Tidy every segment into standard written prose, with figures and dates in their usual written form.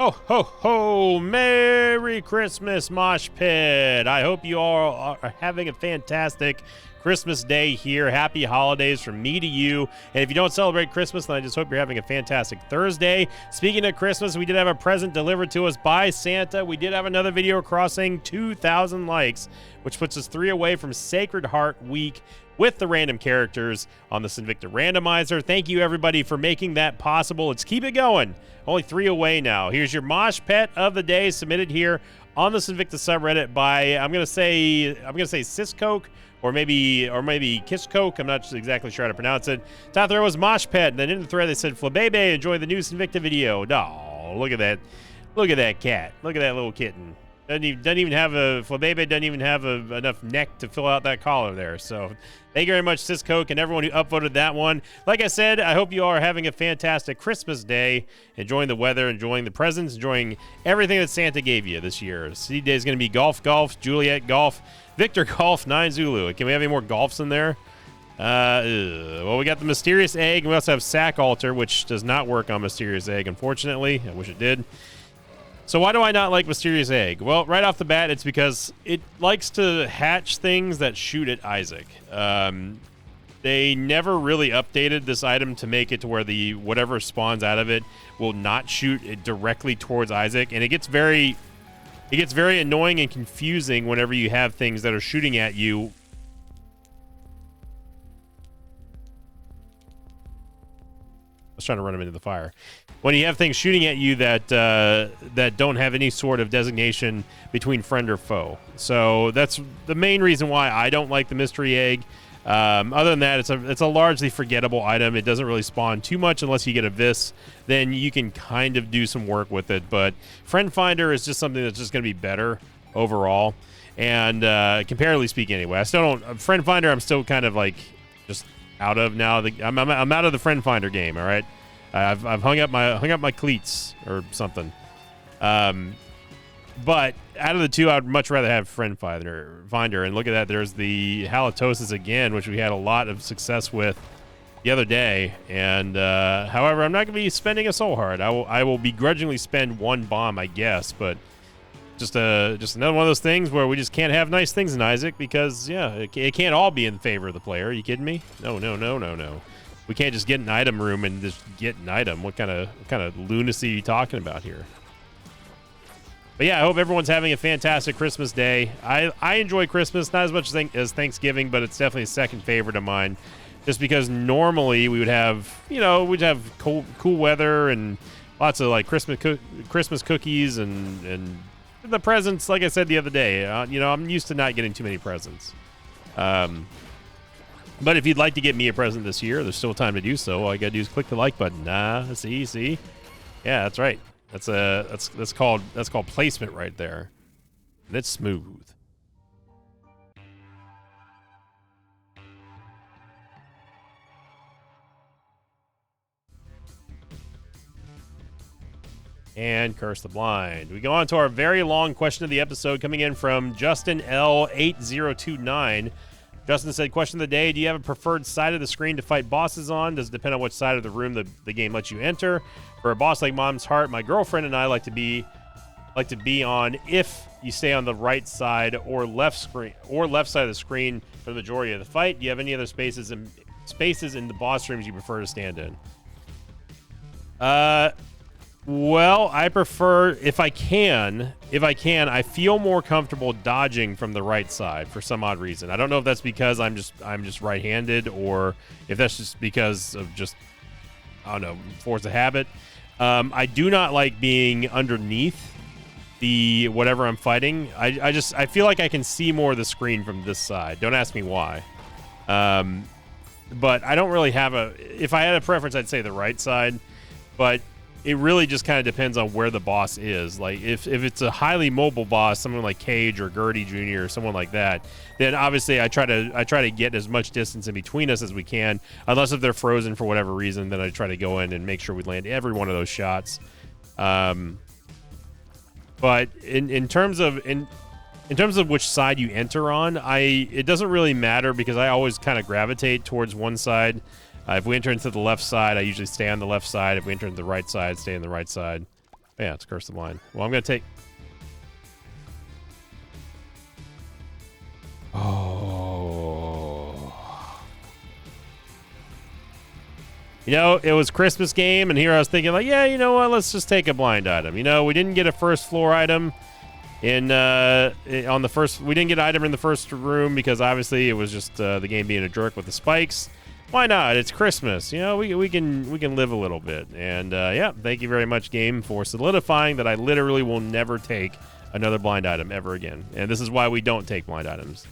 Ho, ho, ho! Merry Christmas, Mosh Pit! I hope you all are having a fantastic Christmas day here. Happy holidays from me to you. And if you don't celebrate Christmas, then I just hope you're having a fantastic Thursday. Speaking of Christmas, we did have a present delivered to us by Santa. We did have another video crossing 2,000 likes, which puts us 3 away from Sacred Heart Week with the random characters on the Sinvicta Randomizer. Thank you, everybody, for making that possible. Let's keep it going. Only 3 away now. Here's your Mosh Pet of the day, submitted here on the Sinvicta subreddit by I'm gonna say Siscoke or maybe Kishcoke. I'm not exactly sure how to pronounce it. Top there was Mosh Pet, and then in the thread they said Flabebe, enjoy the new Sinvicta video. Oh, look at that. Look at that cat. Look at that little kitten. Doesn't even have a Flabebe, doesn't even have enough neck to fill out that collar there. So thank you very much, Siscoke, and everyone who upvoted that one. Like I said, I hope you all are having a fantastic Christmas day, enjoying the weather, enjoying the presents, enjoying everything that Santa gave you this year. Seed Day is going to be Golf, Juliet Golf, Victor Golf, 9 Zulu. Can we have any more golfs in there? Well, we got the Mysterious Egg, and we also have Sack Altar, which does not work on Mysterious Egg, unfortunately. I wish it did. So why do I not like Mysterious Egg? Well, right off the bat, it's because it likes to hatch things that shoot at Isaac. They never really updated this item to make it to where the whatever spawns out of it will not shoot it directly towards Isaac, and it gets very annoying and confusing whenever you have things that are shooting at you. I was trying to run him into the fire. When you have things shooting at you that don't have any sort of designation between friend or foe. So that's the main reason why I don't like the Mystery Egg. Other than that, it's a largely forgettable item. It doesn't really spawn too much unless you get a Vis. Then you can kind of do some work with it. But Friend Finder is just something that's just going to be better overall. And comparatively speaking, anyway, I still don't. Friend Finder, I'm still kind of like just out of now. I'm out of the Friend Finder game. All right. I've hung up my cleats or something. But out of the two, I'd much rather have Friend Finder. And look at that, there's the Halitosis again, which we had a lot of success with the other day. And however, I'm not going to be spending a Soul Heart. I will begrudgingly spend 1 bomb, I guess. But just another one of those things where we just can't have nice things in Isaac because yeah, it can't all be in favor of the player. Are you kidding me? No. We can't just get an item room and just get an item. What kind of lunacy are you talking about here? But yeah, I hope everyone's having a fantastic Christmas day. I enjoy Christmas, not as much as Thanksgiving, but it's definitely a second favorite of mine. Just because normally we would have, we'd have cool weather and lots of like Christmas cookies and the presents. Like I said the other day, I'm used to not getting too many presents. But if you'd like to get me a present this year, there's still time to do so. All you gotta do is click the like button. See? Yeah, that's right. That's called placement right there. And it's smooth. And Curse the Blind. We go on to our very long question of the episode coming in from Justin L8029. Justin said, question of the day, do you have a preferred side of the screen to fight bosses on? Does it depend on which side of the room the game lets you enter? For a boss like Mom's Heart, my girlfriend and I like to be on if you stay on the right side or left side of the screen for the majority of the fight. Do you have any other spaces in the boss rooms you prefer to stand in? Well, I prefer if I can, I feel more comfortable dodging from the right side for some odd reason. I don't know if that's because I'm just right-handed or if that's just because of I don't know, force of habit. I do not like being underneath the whatever I'm fighting. I feel like I can see more of the screen from this side. Don't ask me why. But I don't really have if I had a preference, I'd say the right side, but it really just kind of depends on where the boss is. Like if it's a highly mobile boss, someone like Cage or Gertie Jr. or someone like that, then obviously I try to get as much distance in between us as we can. Unless if they're frozen for whatever reason, then I try to go in and make sure we land every one of those shots. But in terms of which side you enter on, it doesn't really matter because I always kind of gravitate towards one side. If we enter into the left side, I usually stay on the left side. If we enter into the right side, stay on the right side. Yeah, it's Curse the Blind. Well, I'm going to take... Oh. You know, it was Christmas game, and here I was thinking, like, yeah, you know what? Let's just take a blind item. You know, we didn't get a first floor item on the first. We didn't get an item in the first room because obviously it was just the game being a jerk with the spikes. Why not? It's Christmas. You know, we can live a little bit. And yeah, thank you very much, game, for solidifying that I literally will never take another blind item ever again. And this is why we don't take blind items.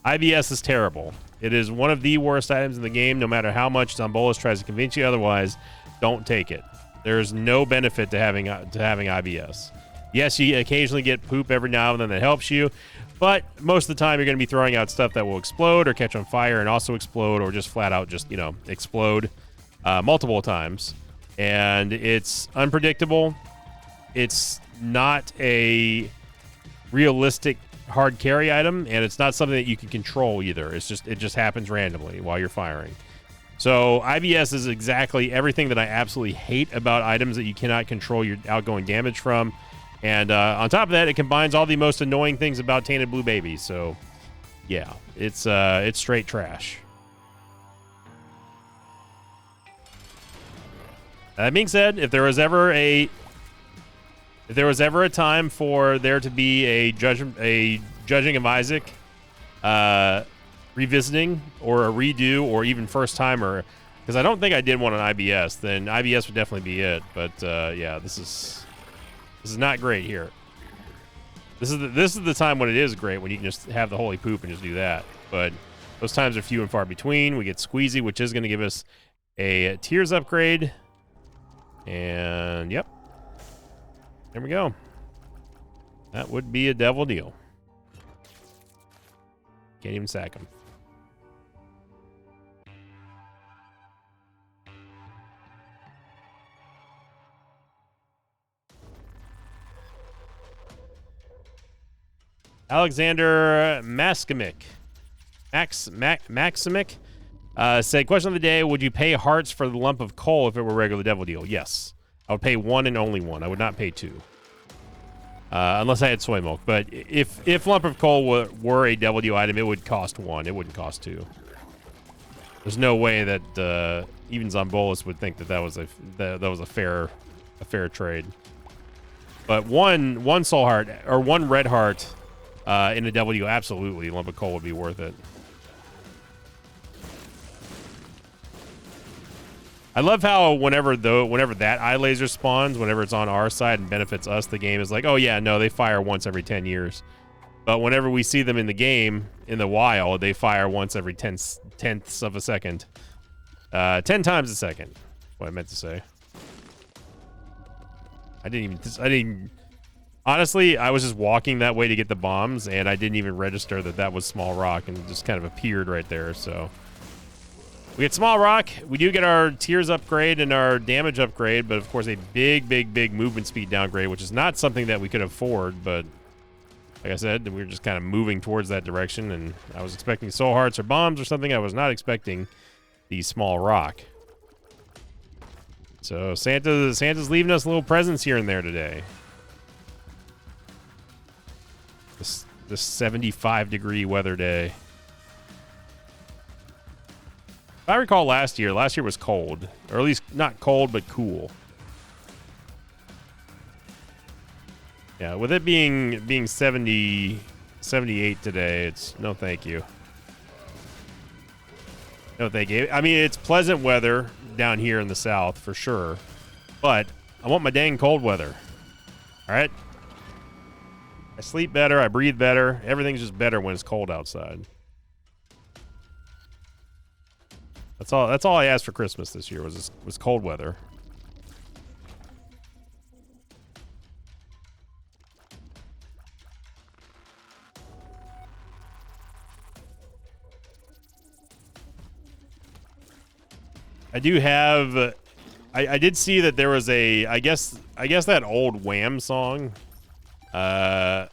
IBS is terrible. It is one of the worst items in the game, no matter how much Zombolis tries to convince you otherwise. Don't take it. There's no benefit to having IBS. Yes, you occasionally get poop every now and then that helps you, but most of the time you're going to be throwing out stuff that will explode or catch on fire and also explode, or just flat out just, you know, explode multiple times. And it's unpredictable. It's not a realistic hard carry item, and it's not something that you can control either. It just happens randomly while you're firing. So IBS is exactly everything that I absolutely hate about items that you cannot control your outgoing damage from. And on top of that, it combines all the most annoying things about Tainted Blue Baby. So yeah, it's straight trash. That being said, if there was ever a time for there to be a judging of Isaac revisiting or a redo or even first timer, because I don't think I did one on IBS, then IBS would definitely be it. But yeah, this is not great here. This is the time when it is great, when you can just have the holy poop and just do that. But those times are few and far between. We get Squeezy, which is going to give us a Tears upgrade. And yep. There we go. That would be a devil deal. Can't even sack him. Alexander Maximic said, question of the day, would you pay hearts for the lump of coal if it were a regular devil deal? Yes. I would pay one and only one. I would not pay two. Unless I had soy milk. But if lump of coal were a devil deal item, it would cost one. It wouldn't cost two. There's no way that even Zombolis would think that was a fair trade. But one soul heart or one red heart in a devil deal, absolutely, lump of coal would be worth it. I love how whenever that eye laser spawns, whenever it's on our side and benefits us, the game is like, oh yeah, no, they fire once every 10 years. But whenever we see them in the game, in the wild, they fire once every tenths of a second. 10 times a second. What I meant to say. I didn't honestly, I was just walking that way to get the bombs, and I didn't even register that was Small Rock, and it just kind of appeared right there, so. We get Small Rock. We do get our Tears upgrade and our damage upgrade, but of course a big movement speed downgrade, which is not something that we could afford, but like I said, we were just kind of moving towards that direction, and I was expecting soul hearts or bombs or something. I was not expecting the Small Rock. So Santa's leaving us little presents here and there today. This 75-degree weather day. If I recall last year was cold. Or at least not cold, but cool. Yeah, with it being 70, 78 today, it's no thank you. No thank you. I mean, it's pleasant weather down here in the south, for sure. But I want my dang cold weather. All right? I sleep better, I breathe better. Everything's just better when it's cold outside. That's all I asked for Christmas this year was cold weather. I do have I did see that there was a I guess that old Wham song Last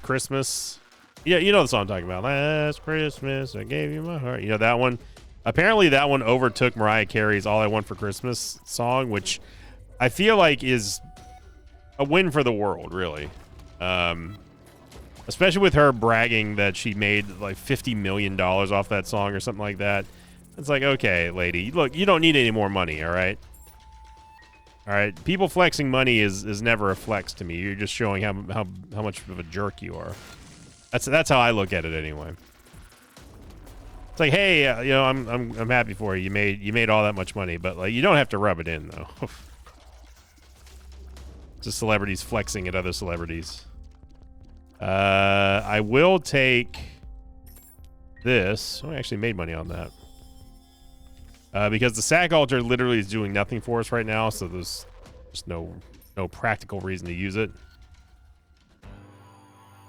Christmas. Yeah, you know the song I'm talking about. Last Christmas I gave you my heart. You know that one? Apparently that one overtook Mariah Carey's All I Want for Christmas song, which I feel like is a win for the world, really. Especially with her bragging that she made like $50 million off that song or something like that. It's like, okay, lady, look, you don't need any more money, all right? All right, people flexing money is never a flex to me. You're just showing how much of a jerk you are. That's how I look at it anyway. It's like, hey, you know, I'm happy for you. You made all that much money, but like, you don't have to rub it in though. Just celebrities flexing at other celebrities. I will take this. Oh, I actually made money on that. Because the sack altar literally is doing nothing for us right now, so there's just no practical reason to use it.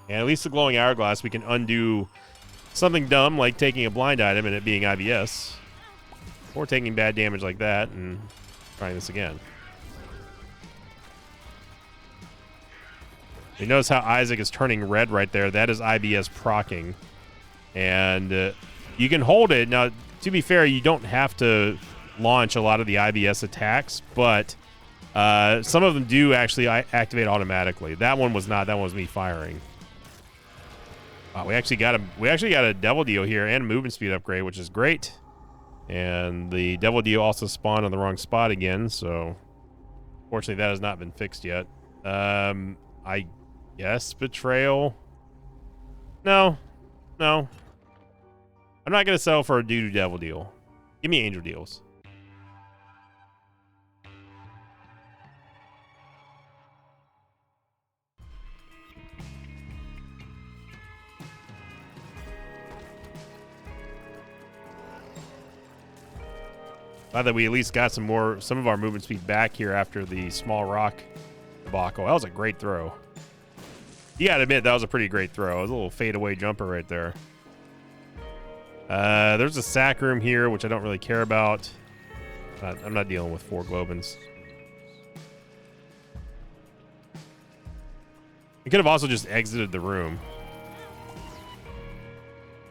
And at least the glowing hourglass, we can undo something dumb like taking a blind item and it being IBS. Or taking bad damage like that and trying this again. You notice how Isaac is turning red right there. That is IBS proccing. And you can hold it. Now, to be fair, you don't have to launch a lot of the IBS attacks, but some of them do actually activate automatically. That one was not. That one was me firing. Wow, we actually got a Devil Deal here and a movement speed upgrade, which is great. And the Devil Deal also spawned on the wrong spot again, so fortunately that has not been fixed yet. I guess Betrayal. No. I'm not going to settle for a doo-doo Devil Deal. Give me Angel Deals. Glad that we at least got some of our movement speed back here after the small rock debacle. That was a great throw. You gotta admit, that was a pretty great throw. It was a little fadeaway jumper right there. There's a sack room here, which I don't really care about. I'm not dealing with 4 Globins. We could have also just exited the room.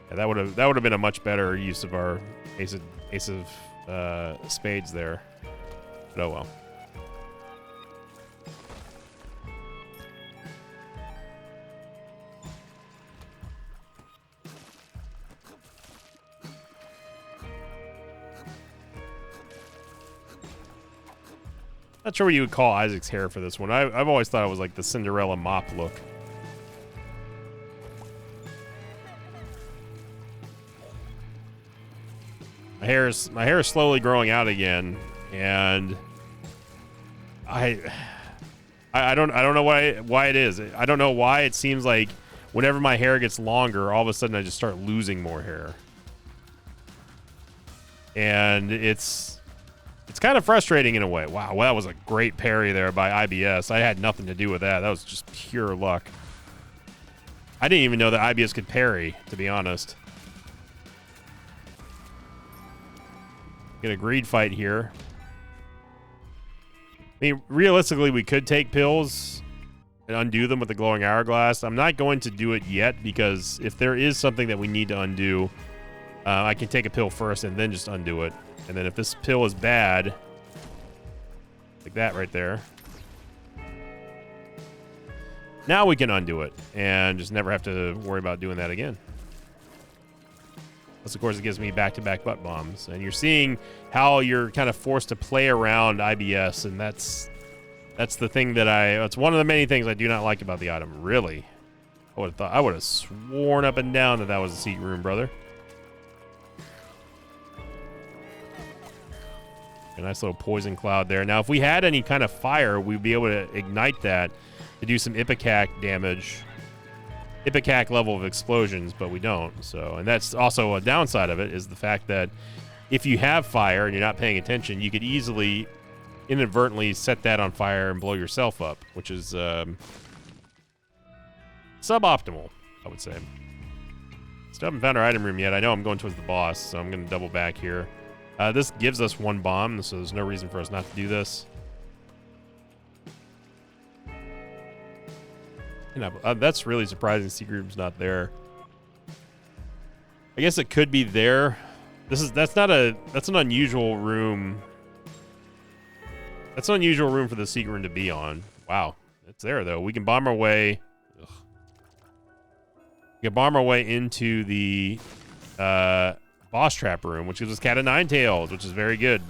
Yeah, that would have been a much better use of our ace of spades there. But oh well. Not sure what you would call Isaac's hair for this one. I've always thought it was like the Cinderella mop look. My hair is slowly growing out again, and I don't know why it is. I don't know why it seems like whenever my hair gets longer, all of a sudden I just start losing more hair, and it's kind of frustrating in a way. Wow, well, that was a great parry there by IBS. I had nothing to do with that. That was just pure luck. I didn't even know that IBS could parry, to be honest. Get a greed fight here. I mean, realistically, we could take pills and undo them with the glowing hourglass. I'm not going to do it yet because if there is something that we need to undo, I can take a pill first and then just undo it. And then if this pill is bad, like that right there, now we can undo it and just never have to worry about doing that again. Plus, of course, it gives me back-to-back butt bombs. And you're seeing how you're kind of forced to play around IBS, and that's the thing that's one of the many things I do not like about the item, really. I would have sworn up and down that was a secret room, brother. A nice little poison cloud there. Now, if we had any kind of fire, we'd be able to ignite that to do some Ipecac damage. Ipecac level of explosions, but we don't. So, and that's also a downside of it, is the fact that if you have fire and you're not paying attention, you could easily inadvertently set that on fire and blow yourself up, which is suboptimal, I would say. Still haven't found our item room yet. I know I'm going towards the boss, so I'm going to double back here. This gives us 1 bomb, so there's no reason for us not to do this. And that's really surprising. Secret room's not there. I guess it could be there. That's an unusual room. That's an unusual room for the secret room to be on. Wow, It's there, though. We can bomb our way... Ugh. We can bomb our way into the boss trap room, which gives us Cat of Nine Tails, which is very good.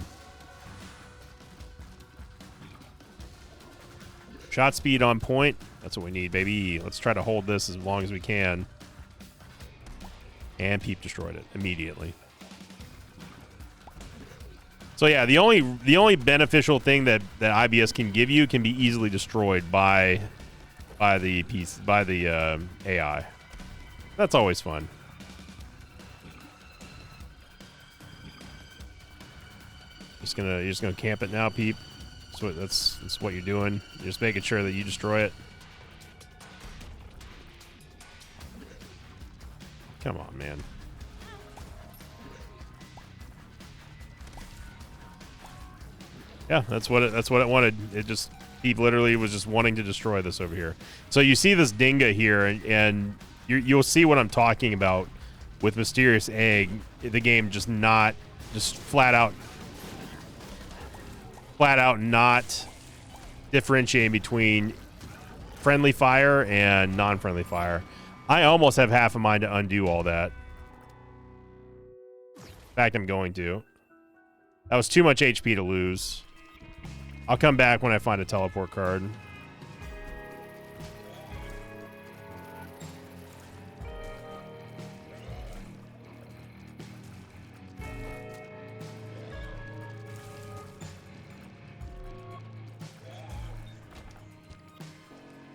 Shot speed on point. That's what we need, baby. Let's try to hold this as long as we can. And Peep destroyed it immediately. So yeah, the only beneficial thing that IBS can give you can be easily destroyed by the AI. That's always fun. You're just gonna camp it now, Peep. That's what you're doing. You're just making sure that you destroy it. Come on, man. Yeah, that's what it wanted. It just Peep literally was just wanting to destroy this over here. So you see this Dinga here, and you'll see what I'm talking about with Mysterious Egg. The game just flat out not differentiating between friendly fire and non-friendly fire. I almost have half a mind to undo all that. In fact, I'm going to. That was too much HP to lose. I'll come back when I find a teleport card.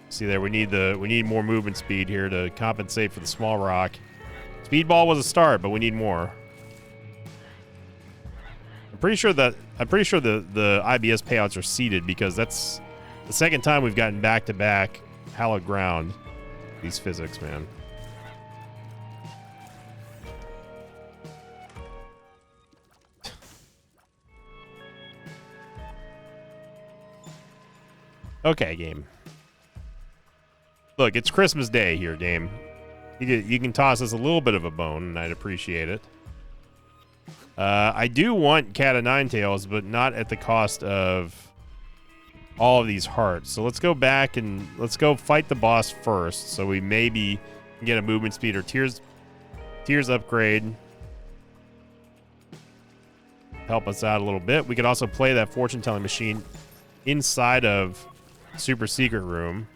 See there, we need more movement speed here to compensate for the small rock. Speedball was a start, but we need more. I'm pretty sure the IBS payouts are seeded because that's the second time we've gotten back-to-back hallowed ground. These physics, man. Okay, game. Look, it's Christmas Day here, game. You can toss us a little bit of a bone, and I'd appreciate it. I do want Cat of Nine Tails, but not at the cost of all of these hearts. So let's go back and let's go fight the boss first, so we maybe can get a movement speed or tears upgrade. Help us out a little bit. We could also play that fortune-telling machine inside of Super Secret Room.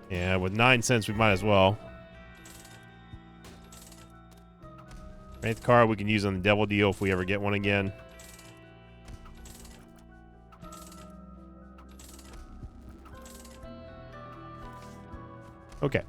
Yeah, with 9 cents, we might as well. Eighth card we can use on the Devil Deal if we ever get one again. Okay.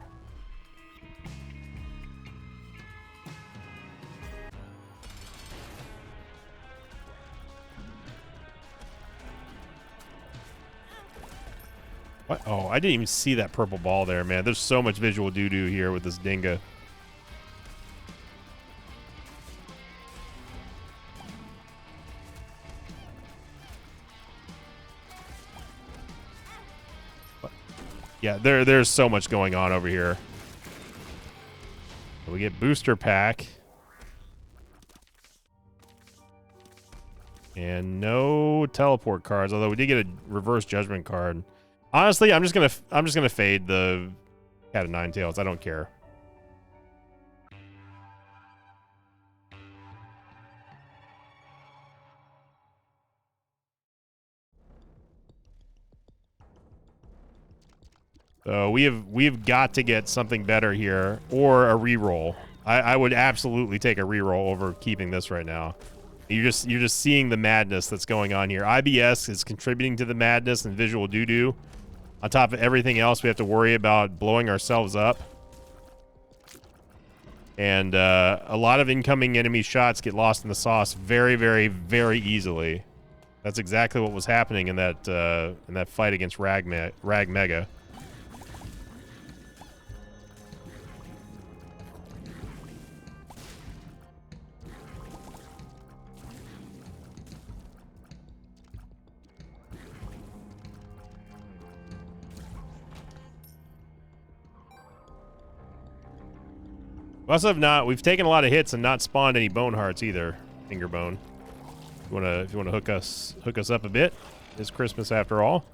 What? Oh, I didn't even see that purple ball there, man. There's so much visual doo-doo here with this Dinga. Yeah, there's so much going on over here. We get booster pack. And no teleport cards, although we did get a reverse judgment card. Honestly, I'm just gonna fade the Cat of Nine Tails. I don't care. So we've got to get something better here, or a reroll. I would absolutely take a reroll over keeping this right now. You're just seeing the madness that's going on here. IBS is contributing to the madness and visual doo-doo. On top of everything else, we have to worry about blowing ourselves up. And a lot of incoming enemy shots get lost in the sauce very, very, very easily. That's exactly what was happening in that fight against Rag Mega. We also have not, we've taken a lot of hits and not spawned any bone hearts either, Finger Bone. If you wanna hook us up a bit, it's Christmas after all.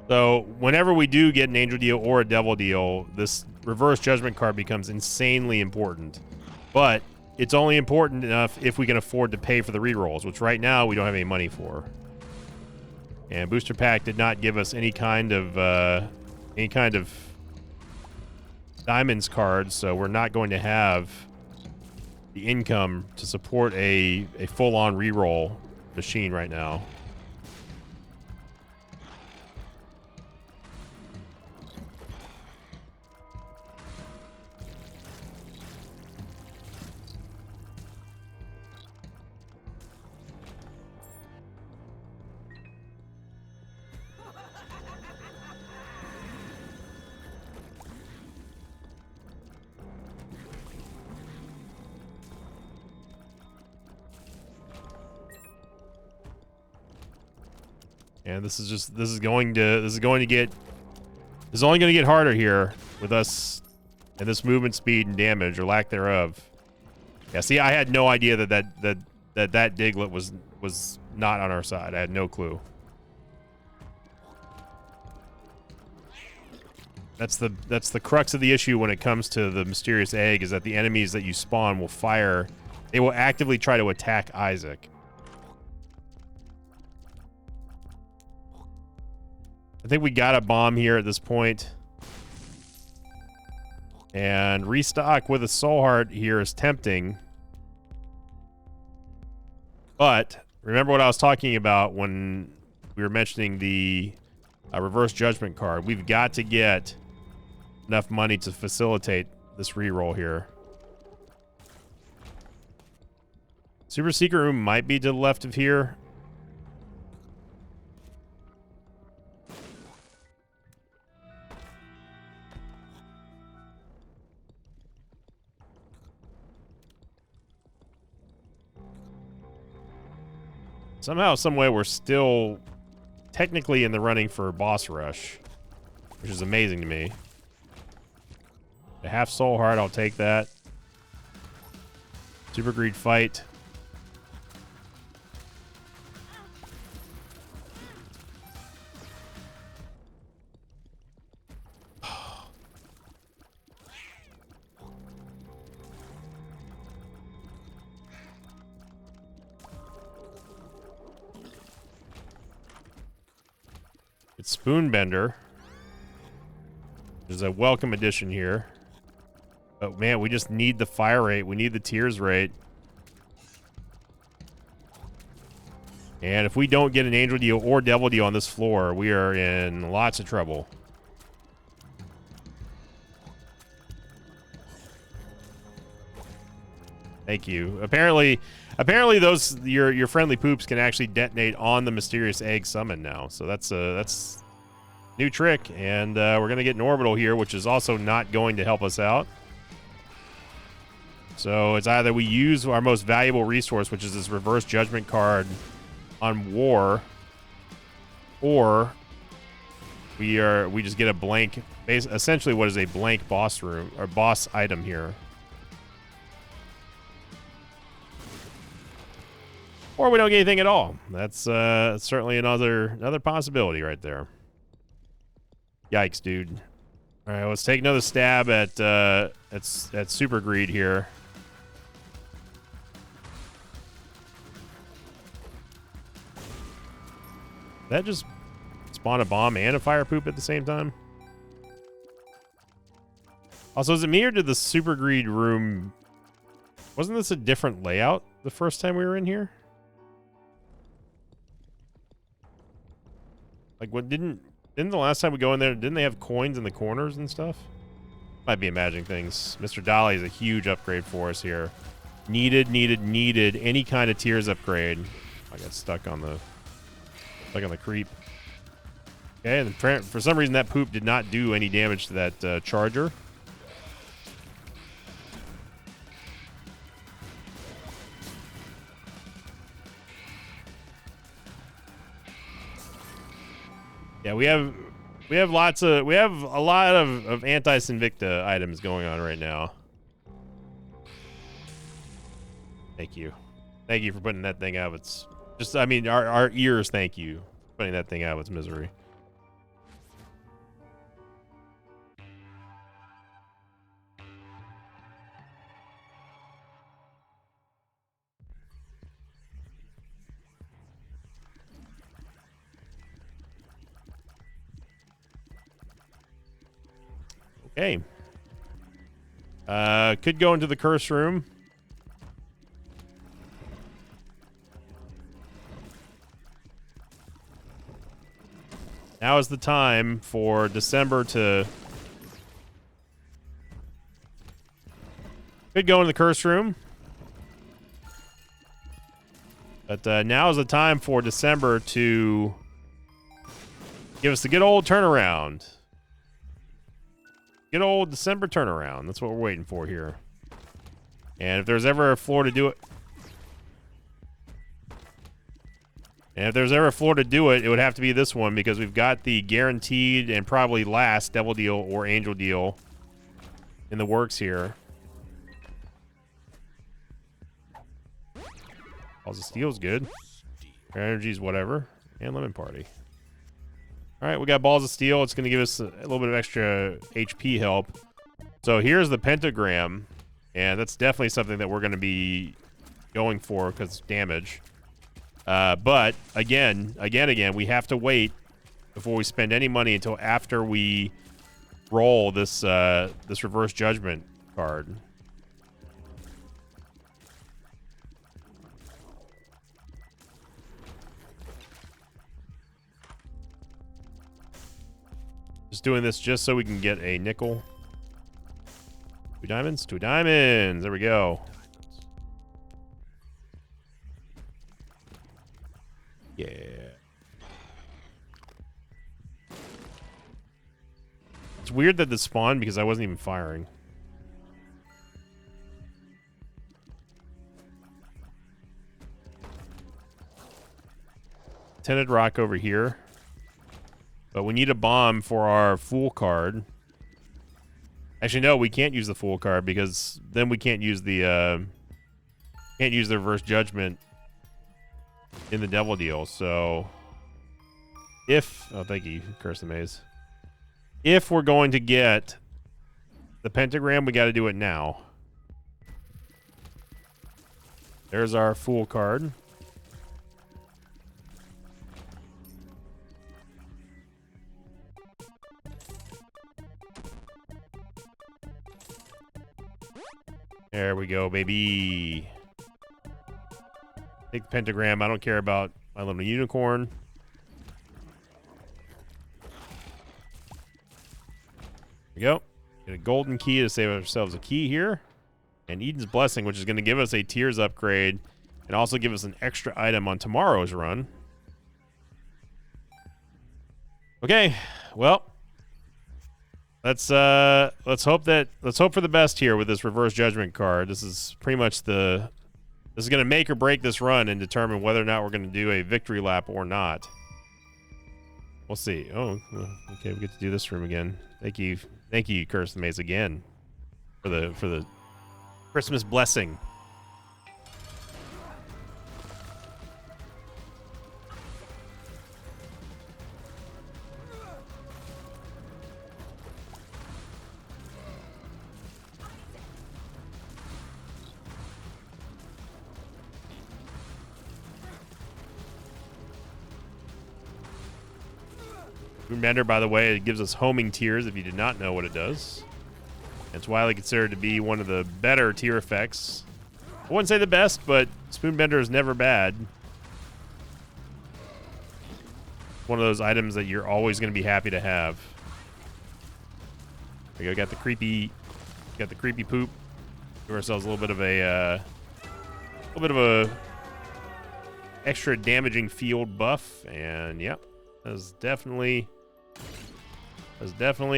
So whenever we do get an angel deal or a devil deal, this reverse judgment card becomes insanely important. But it's only important enough if we can afford to pay for the rerolls, which right now we don't have any money for. And booster pack did not give us any kind of diamonds cards, so we're not going to have the income to support a full-on reroll machine right now. And this is only going to get harder here with us and this movement speed and damage or lack thereof. Yeah, see, I had no idea that Diglett was not on our side. I had no clue. That's the crux of the issue when it comes to the mysterious egg, is that the enemies that you spawn will fire. They will actively try to attack Isaac. I think we got a bomb here at this point. And restock with a soul heart here is tempting. But remember what I was talking about when we were mentioning the reverse judgment card. We've got to get enough money to facilitate this reroll here. Super secret room might be to the left of here. Somehow, some way, we're still technically in the running for boss rush, which is amazing to me. A half soul heart, I'll take that. Super greed fight. It's Spoonbender. There's a welcome addition here. But man, we just need the fire rate. We need the tears rate. And if we don't get an angel deal or devil deal on this floor, we are in lots of trouble. Thank you. Apparently those your friendly poops can actually detonate on the mysterious egg summon now. So that's new trick, and we're gonna get an orbital here, which is also not going to help us out. So it's either we use our most valuable resource, which is this reverse judgment card on war, or we just get a blank, essentially what is a blank boss room or boss item here. Or we don't get anything at all. That's certainly another possibility right there. Yikes, dude. All right, let's take another stab at super greed here. That just spawned a bomb and a fire poop at the same time. Also, is it me or did the super greed room? Wasn't this a different layout the first time we were in here? Like, what didn't the last time we go in there, didn't they have coins in the corners and stuff? Might be imagining things. Mr. Dolly is a huge upgrade for us here. Needed any kind of tiers upgrade. I got stuck on the creep. Okay, and for some reason that poop did not do any damage to that charger. Yeah, we have a lot of anti-Sinvicta items going on right now. Thank you for putting that thing out of its just. I mean, our ears. Thank you for putting that thing out of its misery. Okay. Could go into the curse room. Now is the time for December to... Could go in the curse room. But now is the time for December to give us the good old turnaround. Good old December turnaround. That's what we're waiting for here. And if there's ever a floor to do it... And if there's ever a floor to do it, it would have to be this one because we've got the guaranteed and probably last Devil Deal or Angel Deal in the works here. Balls of Steel's good. Energy's whatever. And Lemon Party. Alright, we got Balls of Steel. It's going to give us a little bit of extra HP help. So here's the pentagram. And that's definitely something that we're going to be going for because damage. But again, we have to wait before we spend any money until after we roll this this Reverse Judgment card. Just doing this just so we can get a nickel. 2 diamonds? 2 diamonds! There we go. Yeah. It's weird that this spawned because I wasn't even firing. Tinted rock over here. But we need a bomb for our Fool card. Actually, no, we can't use the Fool card because then we can't use the Reverse Judgment in the Devil Deal. So if thank you, Curse the Maze. If we're going to get the pentagram, we got to do it now. There's our Fool card. There we go, baby. Take the pentagram. I don't care about my little unicorn. There we go. Get a golden key to save ourselves a key here. And Eden's Blessing, which is going to give us a Tears upgrade and also give us an extra item on tomorrow's run. Okay, well, let's hope for the best here with this Reverse Judgment card. This is pretty much this is going to make or break this run and determine whether or not we're going to do a victory lap or not. We'll see. Oh, okay, we get to do this room again. Thank you, Curse the Maze again for the Christmas blessing. Spoonbender, by the way, it gives us homing tears if you did not know what it does. It's widely considered to be one of the better tear effects. I wouldn't say the best, but Spoonbender is never bad. One of those items that you're always going to be happy to have. There you go, got the creepy poop. Give ourselves a little bit of a extra damaging field buff, and yep, that's definitely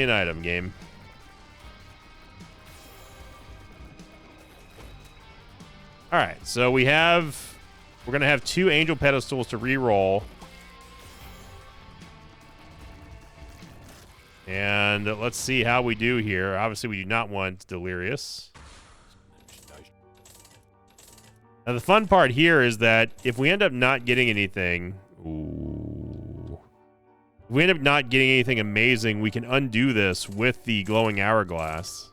an item game. All right, so we're gonna have 2 angel pedestals to re-roll. And let's see how we do here. Obviously, we do not want Delirious. Now, the fun part here is that if we end up not getting anything... Ooh. If we end up not getting anything amazing, we can undo this with the Glowing Hourglass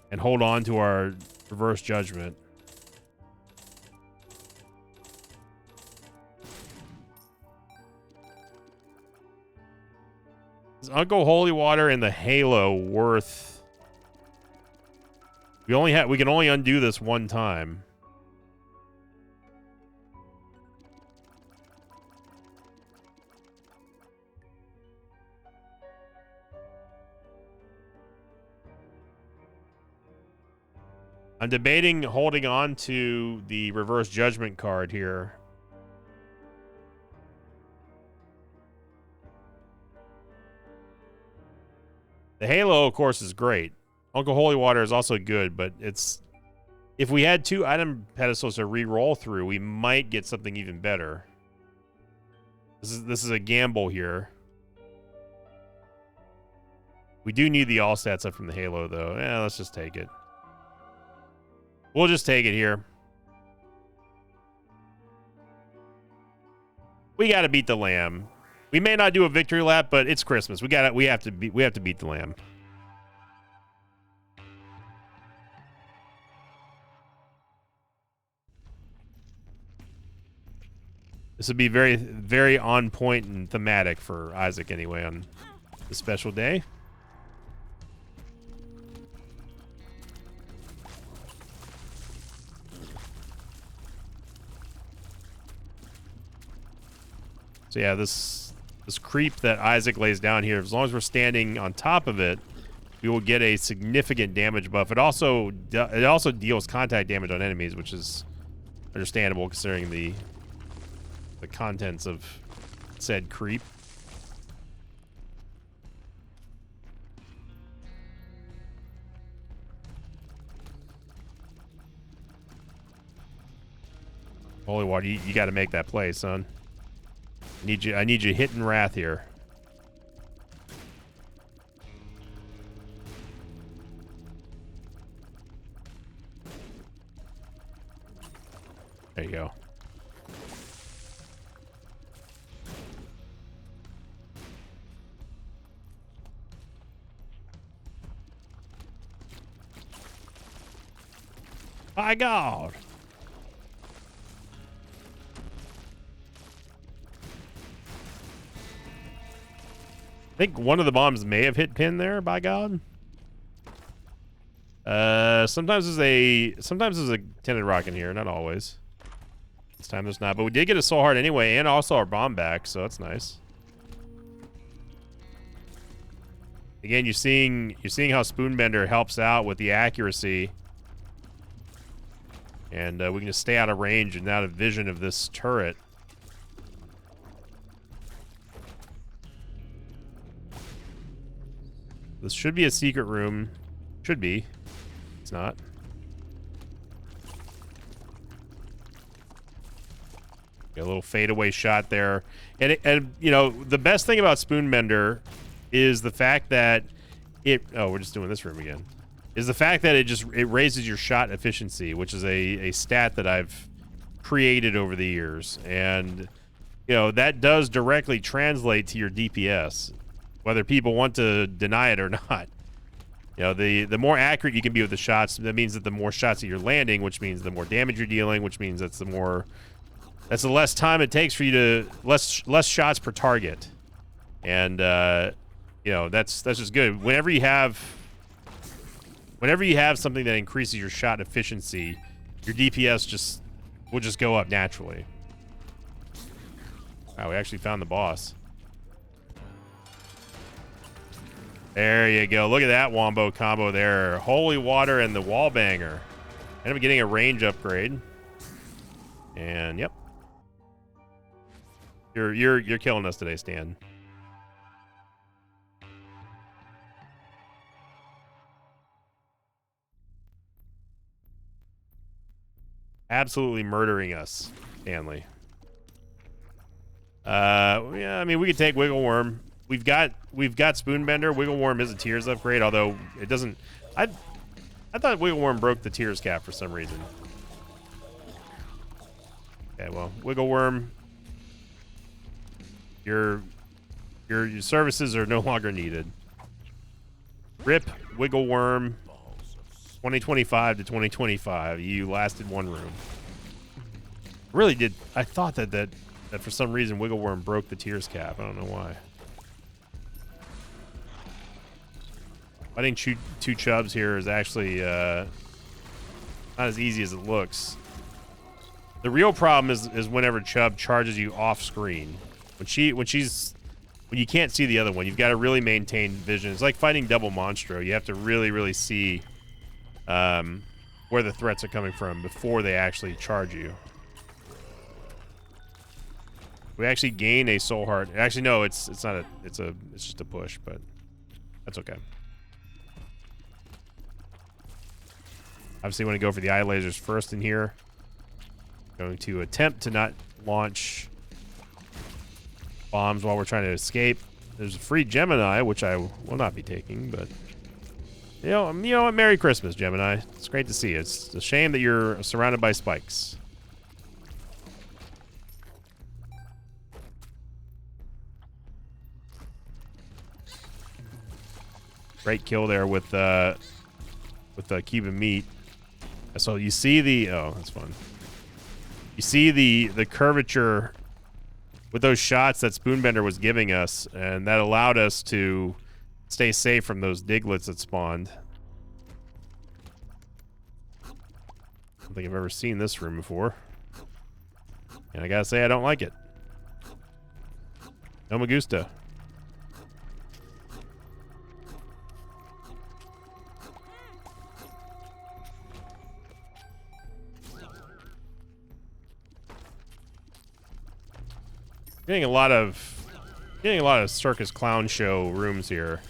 and hold on to our Reverse Judgment. Is Uncle Holy Water and the Halo worth... We can only undo this one time. I'm debating holding on to the Reverse Judgment card here. The Halo, of course, is great. Uncle Holy Water is also good, but it's... If we had 2 item pedestals to re-roll through, we might get something even better. This is a gamble here. We do need the all stats up from the Halo, though. Yeah, let's just take it. We'll just take it here. We got to beat the lamb. We may not do a victory lap, but it's Christmas. We have to beat the lamb. This would be very, very on point and thematic for Isaac anyway on this special day. So yeah, this creep that Isaac lays down here, as long as we're standing on top of it, we will get a significant damage buff. It also deals contact damage on enemies, which is understandable considering the contents of said creep. Holy Water, you got to make that play, son. I need you hitting Wrath here. There you go. My God. I think one of the bombs may have hit pin there, by God. Sometimes there's a tinted rock in here, not always. This time there's not, but we did get a soul heart anyway, and also our bomb back, so that's nice. Again, you're seeing how Spoonbender helps out with the accuracy, and we can just stay out of range and out of vision of this turret. This should be a secret room. Should be. It's not. Got a little fadeaway shot there. And you know, the best thing about Spoonbender is the fact that we're just doing this room again. Is the fact that it raises your shot efficiency, which is a stat that I've created over the years. And you know, that does directly translate to your DPS, whether people want to deny it or not. You know, the more accurate you can be with the shots, that means that the more shots that you're landing, which means the more damage you're dealing, which means that's the less time it takes for you to less shots per target. And you know, that's just good. Whenever you have something that increases your shot efficiency, your DPS will just go up naturally. Wow, we actually found the boss. There you go. Look at that wombo combo there. Holy Water and the wall banger. End up getting a range upgrade. And yep. You're killing us today, Stan. Absolutely murdering us, Stanley. Yeah, I mean, we could take Wiggle Worm. we've got Spoonbender. Wiggle Worm is a Tears upgrade, although it doesn't. I thought Wiggle Worm broke the Tears cap for some reason. Okay, well, Wiggle Worm, your services are no longer needed. Rip Wiggle Worm. 2025 to 2025. You lasted one room. Really did. I thought that for some reason Wiggle Worm broke the Tears cap. I don't know why. Fighting two Chubs here is actually not as easy as it looks. The real problem is whenever Chub charges you off screen. When you can't see the other one, you've got to really maintain vision. It's like fighting double Monstro. You have to really see where the threats are coming from before they actually charge you. We actually gain a soul heart. Actually, no, it's not it's just a push, but that's okay. Obviously, want to go for the eye lasers first in here. Going to attempt to not launch bombs while we're trying to escape. There's a free Gemini, which I will not be taking, but you know what? Merry Christmas, Gemini. It's great to see you. It's a shame that you're surrounded by spikes. Great kill there with Cuban meat. So you see the that's fun. You see the curvature with those shots that Spoonbender was giving us, and that allowed us to stay safe from those Diglets that spawned. I don't think I've ever seen this room before, and I gotta say I don't like it. No me gusta. Getting a lot of circus clown show rooms here.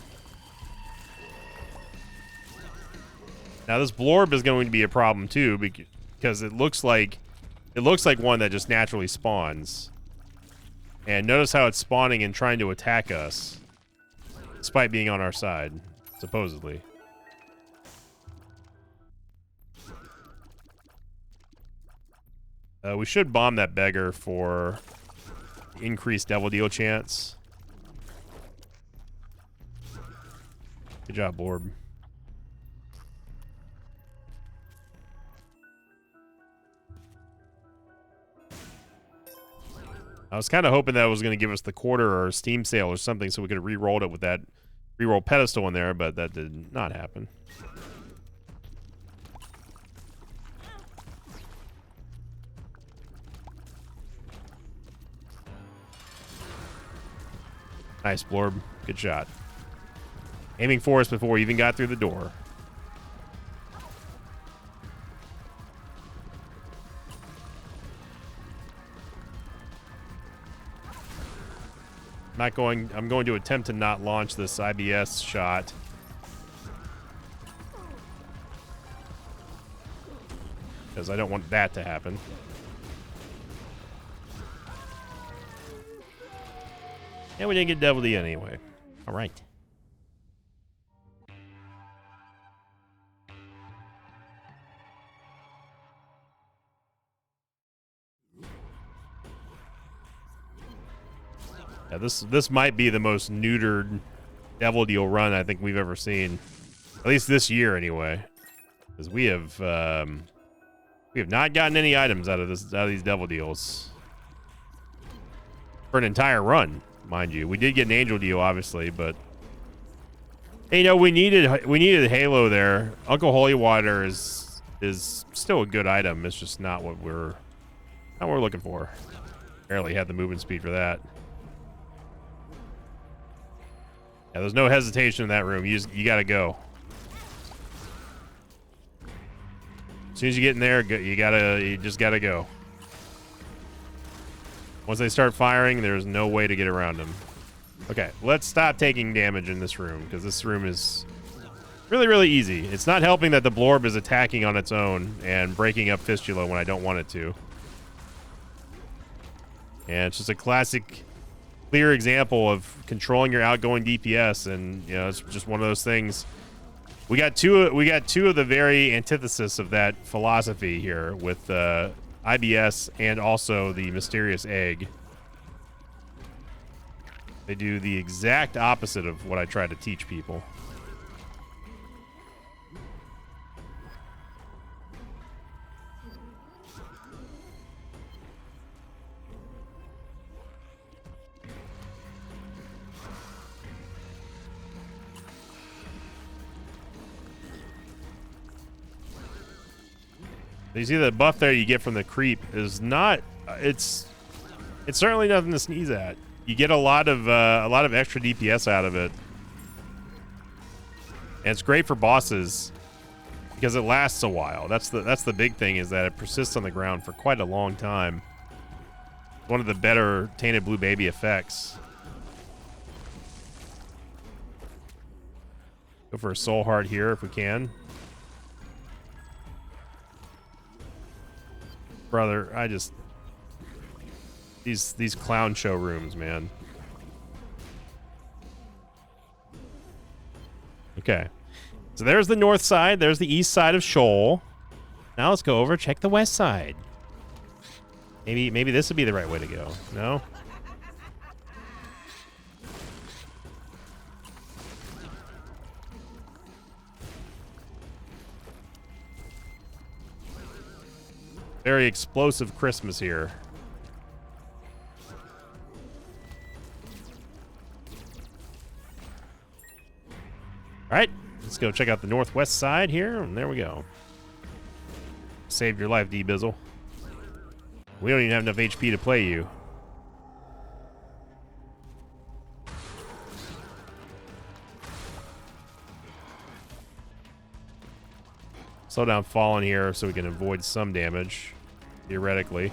Now this Blorb is going to be a problem too, because it looks like one that just naturally spawns. And notice how it's spawning and trying to attack us, despite being on our side, supposedly. We should bomb that beggar for increased devil deal chance. Good job, Blorb. I was kind of hoping that it was going to give us the quarter or Steam sale or something so we could have re-rolled it with that re-roll pedestal in there, but that did not happen. Nice, Blorb. Good shot. Aiming for us before we even got through the door. I'm going to attempt to not launch this IBS shot. Because I don't want that to happen. And we didn't get Devil D anyway. All right. Yeah, this might be the most neutered Devil Deal run I think we've ever seen, at least this year anyway, because we have not gotten any items out of these Devil Deals for an entire run, mind you. We did get an Angel Deal, obviously, but hey, you know, we needed Halo there. Uncle Holy Water is still a good item. It's just not what we're looking for. Barely had the movement speed for that. Yeah, there's no hesitation in that room. You gotta go. As soon as you get in there, you just gotta go. Once they start firing, there's no way to get around them. Okay, let's stop taking damage in this room, because this room is really, really easy. It's not helping that the Blorb is attacking on its own and breaking up Fistula when I don't want it to. And it's just a classic clear example of controlling your outgoing DPS, and you know, it's just one of those things. We got two of the very antithesis of that philosophy here with IBS and also the Mysterious Egg. They do the exact opposite of what I try to teach people. You see the buff there you get from the creep is not. It's certainly nothing to sneeze at. You get a lot of extra DPS out of it, and it's great for bosses because it lasts a while. That's the big thing, is that it persists on the ground for quite a long time. One of the better Tainted Blue Baby effects. Go for a Soul Heart here if we can. Brother, I just... These clown showrooms, man. Okay. So there's the north side. There's the east side of Shoal. Now let's go over, check the west side. Maybe this would be the right way to go. No? Very explosive Christmas here. All right, let's go check out the northwest side here, and there we go. Saved your life, D-Bizzle. We don't even have enough HP to play you. Slow down Fallen here so we can avoid some damage, theoretically.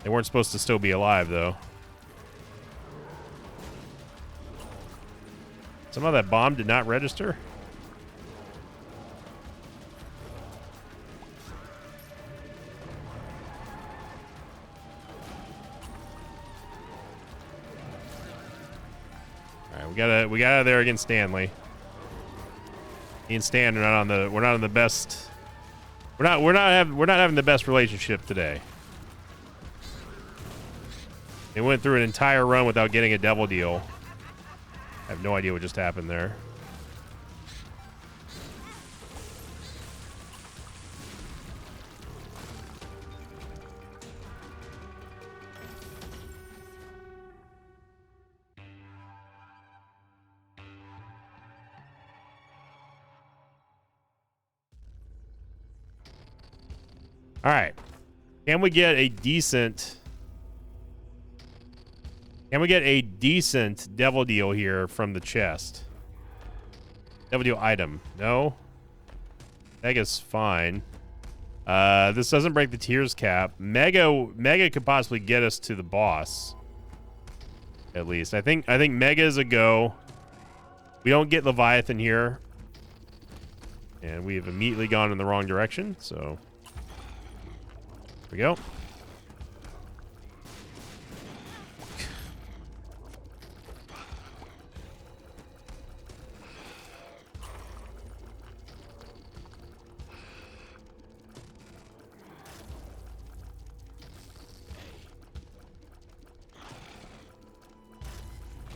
They weren't supposed to still be alive, though. Somehow that bomb did not register. All right, we got out of there against Stanley. Me and Stan are not on the. We're not on the best. We're not having the best relationship today. They went through an entire run without getting a devil deal. I have no idea what just happened there. All right. Can we get a decent... Can we get a decent devil deal here from the chest? Devil deal item. No? Mega's fine. This doesn't break the tears cap. Mega could possibly get us to the boss. At least. I think Mega is a go. We don't get Leviathan here. And we have immediately gone in the wrong direction, so... Here we go.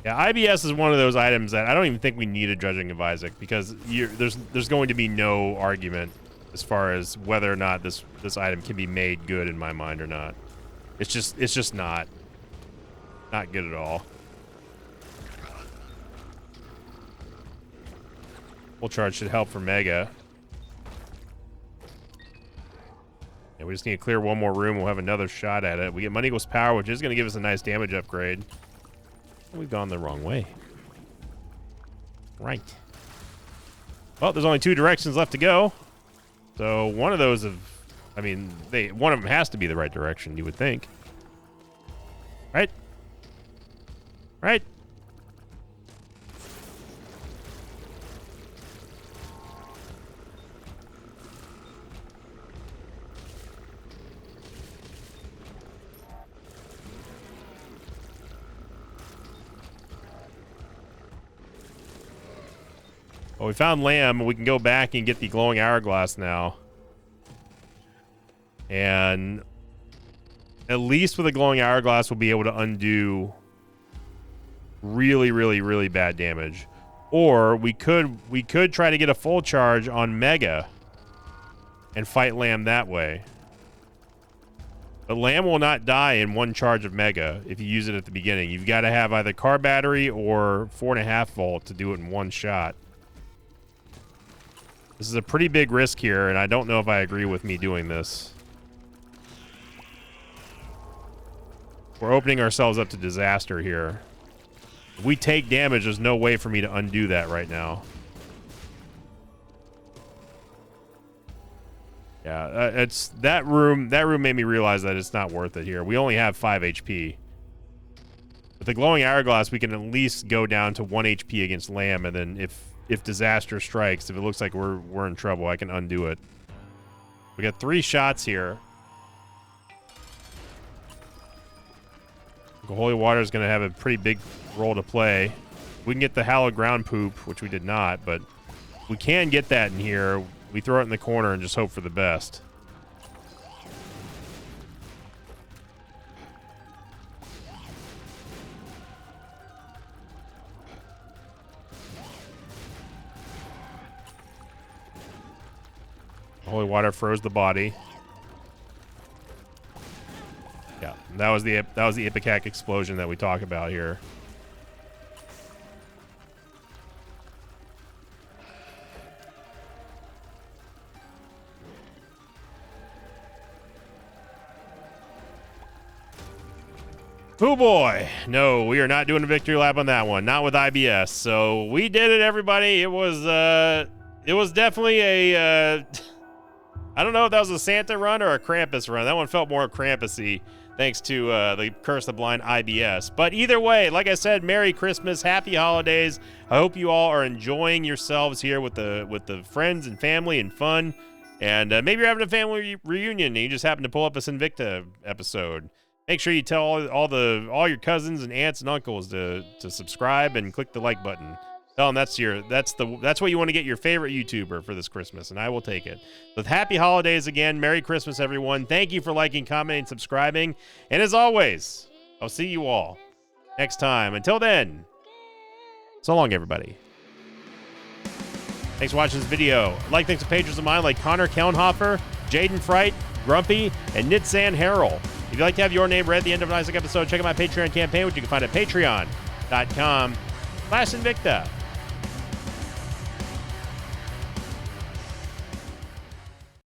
Yeah, IBS is one of those items that I don't even think we need a Judging of Isaac, because there's going to be no argument as far as whether or not this item can be made good in my mind or not. It's just not good at all. Full charge should help for Mega. Yeah, we just need to clear one more room. We'll have another shot at it. We get Money Equals Power, which is going to give us a nice damage upgrade. We've gone the wrong way. Right. Well, there's only two directions left to go. So one of those one of them has to be the right direction, you would think. Right? Right? Well, we found lamb. We can go back and get the glowing hourglass now. And at least with the glowing hourglass, we'll be able to undo really, really, really bad damage. Or we could try to get a full charge on Mega and fight lamb that way. But lamb will not die in one charge of Mega if you use it at the beginning. You've got to have either car battery or 4.5 volt to do it in one shot. This is a pretty big risk here, and I don't know if I agree with me doing this. We're opening ourselves up to disaster here. If we take damage, there's no way for me to undo that right now. Yeah, it's that room made me realize that it's not worth it here. We only have 5 HP. With the glowing hourglass, we can at least go down to 1 HP against lamb, and then if disaster strikes, if it looks like we're in trouble, I can undo it. We got 3 shots here. The holy water is going to have a pretty big role to play. We can get the hallowed ground poop, which we did not, but we can get that in here. We throw it in the corner and just hope for the best. Holy water froze the body. Yeah, that was the Ipecac explosion that we talk about here. Oh boy, no, we are not doing a victory lap on that one. Not with IBS. So we did it, everybody. It was definitely a I don't know if that was a Santa run or a Krampus run. That one felt more Krampus-y, thanks to the Curse of the Blind IBS. But either way, like I said, Merry Christmas, Happy Holidays. I hope you all are enjoying yourselves here with the friends and family and fun. And maybe you're having a family reunion and you just happen to pull up a Sinvicta episode. Make sure you tell all your cousins and aunts and uncles to subscribe and click the like button. Tell them that's what you want to get your favorite YouTuber for this Christmas, and I will take it. With happy holidays again, Merry Christmas, everyone. Thank you for liking, commenting, subscribing, and as always, I'll see you all next time. Until then, so long, everybody. Thanks for watching this video. Thanks to patrons of mine like Connor Kelnhofer, Jaden Fright, Grumpy, and Nitsan Harrell. If you'd like to have your name read at the end of an Isaac episode, check out my Patreon campaign, which you can find at patreon.com/Sinvicta.